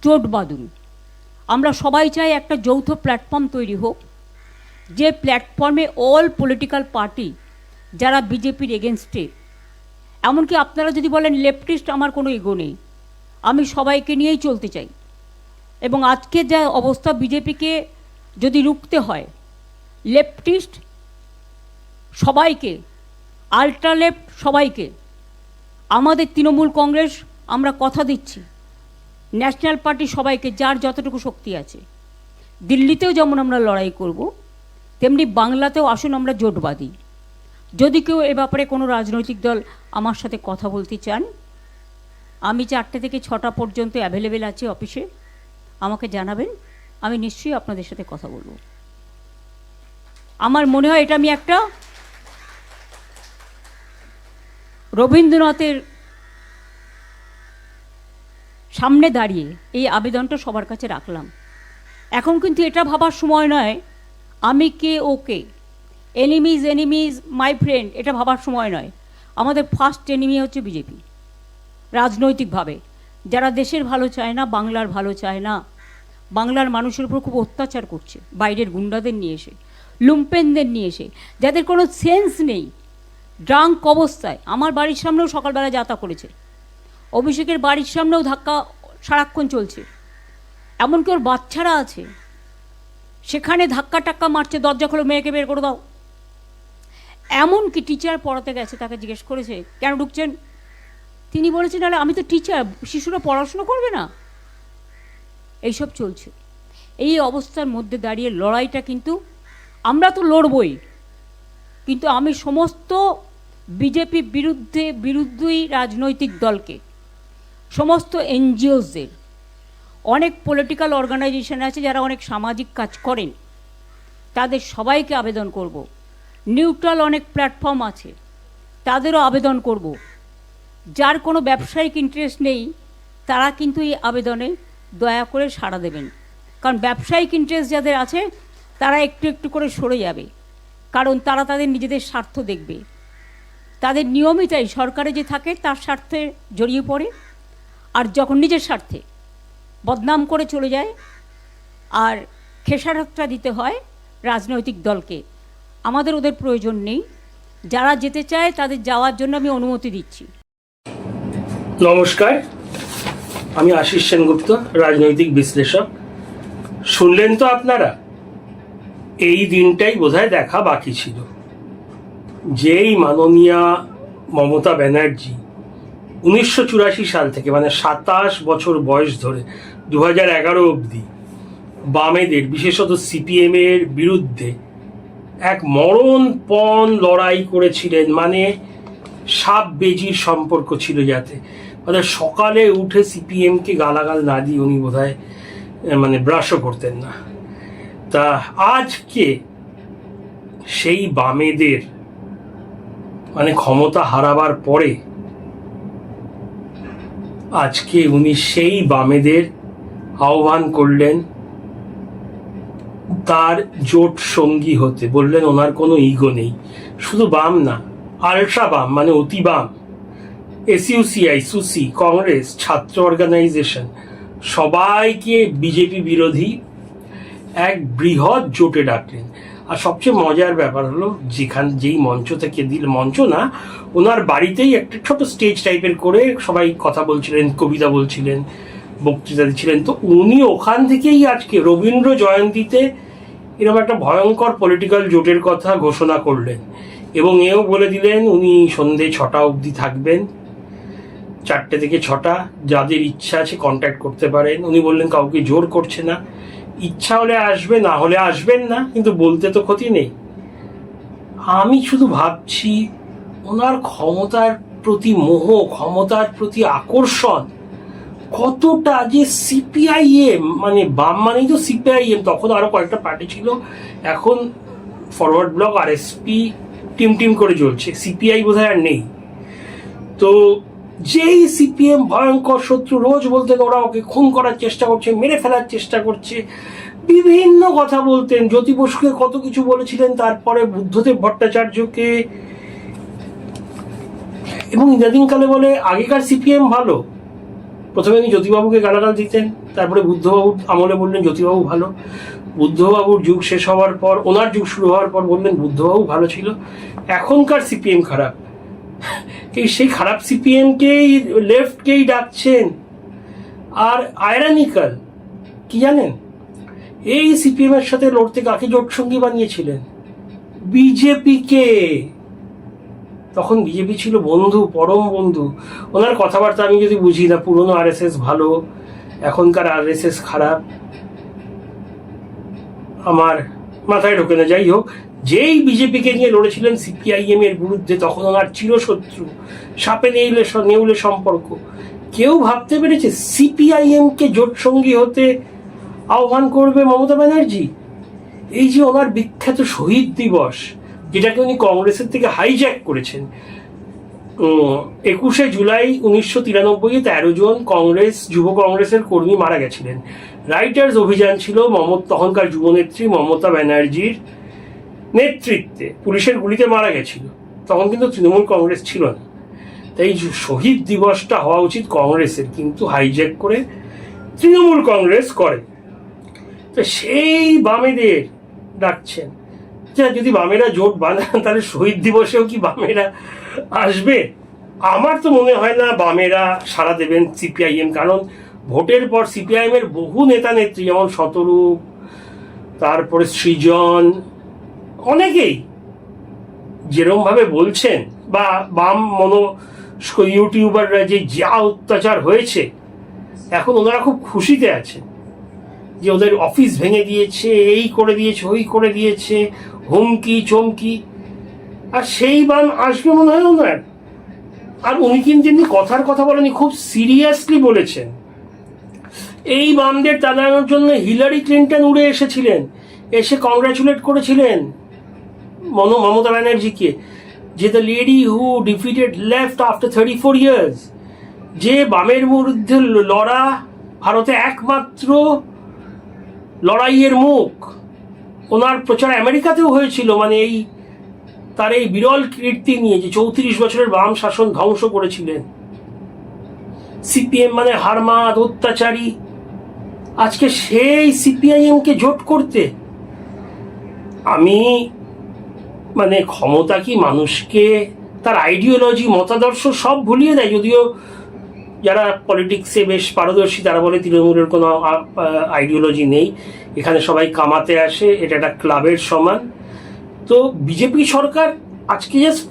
জোট বাঁধুন। আমরা সবাই চাই একটা যৌথ প্ল্যাটফর্ম তৈরি হোক, যে প্ল্যাটফর্মে অল পলিটিক্যাল পার্টি যারা বিজেপির এগেনস্টে, এমনকি আপনারা যদি বলেন লেফটিস্ট, আমার কোনো ইগো নেই, আমি সবাইকে নিয়েই চলতে চাই। এবং আজকে যা অবস্থা, বিজেপিকে যদি রুখতে হয়, লেফটিস্ট সবাইকে, আল্ট্রা লেফট সবাইকে, আমাদের তৃণমূল কংগ্রেস আমরা কথা দিচ্ছি, ন্যাশনাল পার্টি সবাইকে, যার যতটুকু শক্তি আছে, দিল্লিতেও যেমন আমরা লড়াই করব, তেমনি বাংলাতেও আসুন আমরা জোট বাঁধি। যদি কেউ এ ব্যাপারে কোনো রাজনৈতিক দল আমার সাথে কথা বলতে চান, আমি 4টে থেকে 6টা পর্যন্ত অ্যাভেলেবেল আছি অফিসে, আমাকে জানাবেন, আমি নিশ্চয়ই আপনাদের সাথে কথা বলবো। আমার মনে হয় এটা আমি একটা রবীন্দ্রনাথের সামনে দাঁড়িয়ে এই আবেদনটা সবার কাছে রাখলাম। এখন কিন্তু এটা ভাবার সময় নয় আমি কে ওকে, এনিমিজ মাই ফ্রেন্ড, এটা ভাবার সময় নয়। আমাদের ফার্স্ট এনিমি হচ্ছে বিজেপি, রাজনৈতিকভাবে যারা দেশের ভালো চায় না, বাংলার ভালো চায় না, বাংলার মানুষের উপর খুব অত্যাচার করছে, বাইরের গুন্ডাদের নিয়ে এসে, লুম্পেনদের নিয়ে এসে, যাদের কোনো সেন্স নেই, ড্রাঙ্ক অবস্থায় আমার বাড়ির সামনেও সকালবেলা যাতা করেছে, অভিষেকের বাড়ির সামনেও ধাক্কা সারাক্ষণ চলছে, এমনকি ওর বাচ্চারা আছে, সেখানে ধাক্কা টাক্কা মারছে, দরজা খোলো, মেয়েকে বের করে দাও। এমনকি টিচার পড়াতে গেছে, তাকে জিজ্ঞেস করেছে কেন ঢুকছেন, তিনি বলেছেন আরে আমি তো টিচার, শিশুরা পড়াশুনো করবে না। এইসব চলছে। এই অবস্থার মধ্যে দাঁড়িয়ে লড়াইটা কিন্তু আমরা তো লড়বই, কিন্তু আমি সমস্ত বিজেপি বিরুদ্ধেই রাজনৈতিক দলকে, সমস্ত এনজিওসদের, অনেক পলিটিক্যাল অর্গানাইজেশন আছে যারা অনেক সামাজিক কাজ করেন, তাদের সবাইকে আবেদন করব। নিউট্রাল অনেক প্ল্যাটফর্ম আছে, তাদেরও আবেদন করব। যার কোনো ব্যবসায়িক ইন্টারেস্ট নেই তারা কিন্তু এই আবেদনে দয়া করে সাড়া দেবেন, কারণ ব্যবসায়িক ইন্টারেস্ট যাদের আছে তারা একটু একটু করে সরে যাবে, কারণ তারা তাদের নিজেদের স্বার্থ দেখবে। তাদের নিয়মিতই সরকারে যে থাকে তার স্বার্থে জড়িয়ে পড়ে, আর যখন নিজের স্বার্থে বদনাম করে চলে যায়, আর খেসারতটা দিতে হয় রাজনৈতিক দলকে। আমাদের ওদের প্রয়োজন নেই, যারা যেতে চায় তাদের যাওয়ার জন্য আমি অনুমতি দিচ্ছি। নমস্কার, আমি আশিস সেনগুপ্ত, রাজনৈতিক বিশ্লেষক। শুনলেন তো আপনারা, এই দিনটাই বোধহয় দেখা বাকি ছিল, যেই মাননীয়া মমতা ব্যানার্জি 1984 সাল থেকে, মানে 27 বছর বয়স ধরে 2011 অবধি বামেদের, বিশেষত সিপিএমের বিরুদ্ধে এক মরণপণ লড়াই করেছিলেন। মানে সাপ বেজির সম্পর্ক ছিল, যাতে মানে সকালে উঠে সিপিএমকে গালাগাল না দিয়ে উনি বোধহয় মানে ব্রাশও করতেন না। তা আজকে সেই বামেদের মানে ক্ষমতা হারাবার পরে আজকে উনি সেই বামেদের আহ্বান করলেন তার জোট সঙ্গী হতে। বললেন ওনার কোনো ইগো নেই, শুধু বাম না, আলট্রা বাম মানে অতি বাম, এসইউসিআই, সুসি, কংগ্রেস, ছাত্র অর্গানাইজেশন, সবাইকে বিজেপি বিরোধী এক বৃহৎ জোটে ডাকলেন। আর সবচেয়ে মজার ব্যাপার হলো, যেই মঞ্চ থেকে মঞ্চ না, ওনার বাড়িতেই একটা ছোট স্টেজ টাইপের করে সবাই কথা বলছিলেন, কবিতা বলছিলেন, বক্তৃতা দিচ্ছিলেন। তো উনি ওখান থেকেই আজকে রবীন্দ্র জয়ন্তীতে এরকম একটা ভয়ঙ্কর পলিটিক্যাল জোটের কথা ঘোষণা করলেন, এবং এও বলে দিলেন উনি সন্ধে 6টা অবধি থাকবেন, 4টে থেকে 6টা, যাদের ইচ্ছা আছে কন্ট্যাক্ট করতে পারেন। উনি বললেন কাউকে জোর করছে না, ইচ্ছা হলে আসবে, না হলে আসবেন না, কিন্তু বলতে তো ক্ষতি নেই। আমি শুধু ভাবছি ওনার ক্ষমতার প্রতি মোহ, ক্ষমতার প্রতি আকর্ষণ কতটা, যে সিপিআইএম মানে বাম মানেই তো সিপিআইএম, তখন আরো কয়েকটা পার্টি ছিল, এখন ফরওয়ার্ড ব্লক, আরএসপি টিম করে চলছে, সিপিআই বোধহয় আর নেই। তো যেই সিপিএম ভয়ঙ্কর শত্রু, রোজ বলতেন ওরা ওকে খুন করার চেষ্টা করছে, মেরে ফেলার চেষ্টা করছে, বিভিন্ন কথা বলতেন, জ্যোতি বসুকে কত কিছু বলেছিলেন, তারপরে বুদ্ধদেব ভট্টাচার্যকে, এবং ইদানিংকালে বলে আগেকার সিপিএম ভালো, প্রথমে উনি জ্যোতিবাবুকে গালাগাল দিতেন, তারপরে বুদ্ধবাবুর আমলে বললেন জ্যোতিবাবু ভালো, বুদ্ধবাবুর যুগ শেষ হওয়ার পর, ওনার যুগ শুরু হওয়ার পর বললেন বুদ্ধবাবু ভালো ছিল। এখনকার সিপিএম খারাপ, সেই খারাপ সিপিএমকেই, লেফটকেই ডাকছেন। আর আয়রানিক্যাল কি জানেন, এই সিপিএম এর সাথে লড়তে কাকে জোটসঙ্গী বানিয়েছিলেন? বিজেপিকে। তখন বিজেপি ছিল বন্ধু, পরম বন্ধু। ওনার কথাবার্তা আমি যদি বুঝি না, পুরনো আরএসএস ভালো, এখনকার আরএসএস খারাপ, আমার মাথায় ঢোকে না। যাই হোক, যেই বিজেপিকে নিয়ে লড়েছিলেন সিপিআইএম এর বিরুদ্ধে, তখন ওনার চিরশত্রু, সাপে নেউলে সম্পর্ক। কেউ ভাবতে পেরেছে সিপিআইএম কে জোটসঙ্গী হতে আহ্বান করবে মমতা ব্যানার্জি? এই যে ওনার বিখ্যাত শহীদ দিবস, যেটাকে উনি কংগ্রেসের থেকে হাইজ্যাক করেছেন, 21শে জুলাই 1993 13 জন যুব কংগ্রেসের কর্মী মারা গেছিলেন। রাইটার্স অভিযান ছিল তখনকার যুবনেত্রী মমতা ব্যানার্জির নেতৃত্বে, পুলিশের গুলিতে মারা গেছিল। তখন কিন্তু তৃণমূল কংগ্রেস ছিল না, তাই শহীদ দিবসটা হওয়া উচিত কংগ্রেসের, কিন্তু হাইজ্যাক করে তৃণমূল কংগ্রেস করে। তো সেই বামেদের ডাকছেন। যদি বামেরা জোট বানান, তাহলে শহীদ দিবসেও কি বামেরা আসবে? আমার তো মনে হয় না বামেরা সাড়া দেবেন সিপিআইএম, কারণ ভোটের পর সিপিআইএম এর বহু নেতা নেত্রী, যেমন শতরূপ, তারপরে সৃজন, অনেকেই যেরকম ভাবে বলছেন, বা বাম মনস্ক ইউটিউবাররা যে যা অত্যাচার হয়েছে, এখন ওনারা খুব খুশিতে আছে যে ওদের অফিস ভেঙে দিয়েছে, এই করে দিয়েছে, ওই করে দিয়েছে, হুমকি চমকি। আর সেই বাম আসবে মনে হয় ওনার। আর উনি কিন্তু এমনি কথার কথা বলেনি, খুব সিরিয়াসলি বলেছেন। এই বামদের তাড়ানোর জন্য হিলারি ক্লিন্টন উড়ে এসেছিলেন, এসে কংগ্রাচুলেট করেছিলেন মমতা ব্যানার্জিকে, যে the lady who defeated left after 34 years, যে বামের বিরুদ্ধে লড়া ভারতে একমাত্র লড়াইয়ের মুখ। ওনার প্রচার আমেরিকাতেও হয়েছিল, মানে তার এই বিরল কীর্তি নিয়ে, যে 34 বছরের বাম শাসন ধ্বংস করেছিলেন। সিপিএম মানে হারমাদ, অত্যাচারী। আজকে সেই সিপিআইএম কে জোট করতে, আমি মানে ক্ষমতা কি মানুষকে তার আইডিওলজি, মতাদর্শ সব ভুলিয়ে দেয়? যদিও যারা পলিটিক্সে বেশ পারদর্শী তারা বলে তৃণমূলের কোনো আইডিওলজি নেই, এখানে সবাই কামাতে আসে, এটা একটা ক্লাবের সমান। তো বিজেপি সরকার আজকে জাস্ট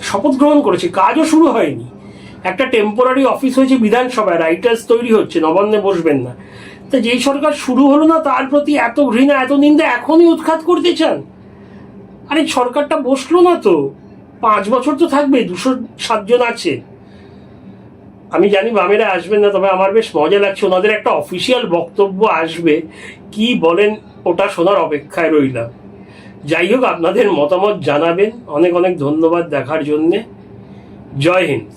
শপথ গ্রহণ করেছে, কাজও শুরু হয়নি। একটা টেম্পোরারি অফিস হয়েছে বিধানসভায়, রাইটার্স তৈরি হচ্ছে, নবান্নে বসবেন না। তা যেই সরকার শুরু হলো না, তার প্রতি এত ঘৃণা, এত নিন্দা এখনই উৎখাত করতে চান? আরে সরকারটা বসলো না তো, 5 বছর তো থাকবে, 207 জন আছে। আমি জানি বামেরা আসবেন না, তবে আমার বেশ মজা লাগছে, ওনাদের একটা অফিসিয়াল বক্তব্য আসবে, কি বলেন ওটা শোনার অপেক্ষায় রইলাম। যাই হোক, আপনাদের মতামত জানাবেন। অনেক অনেক ধন্যবাদ দেখার জন্যে। জয় হিন্দ।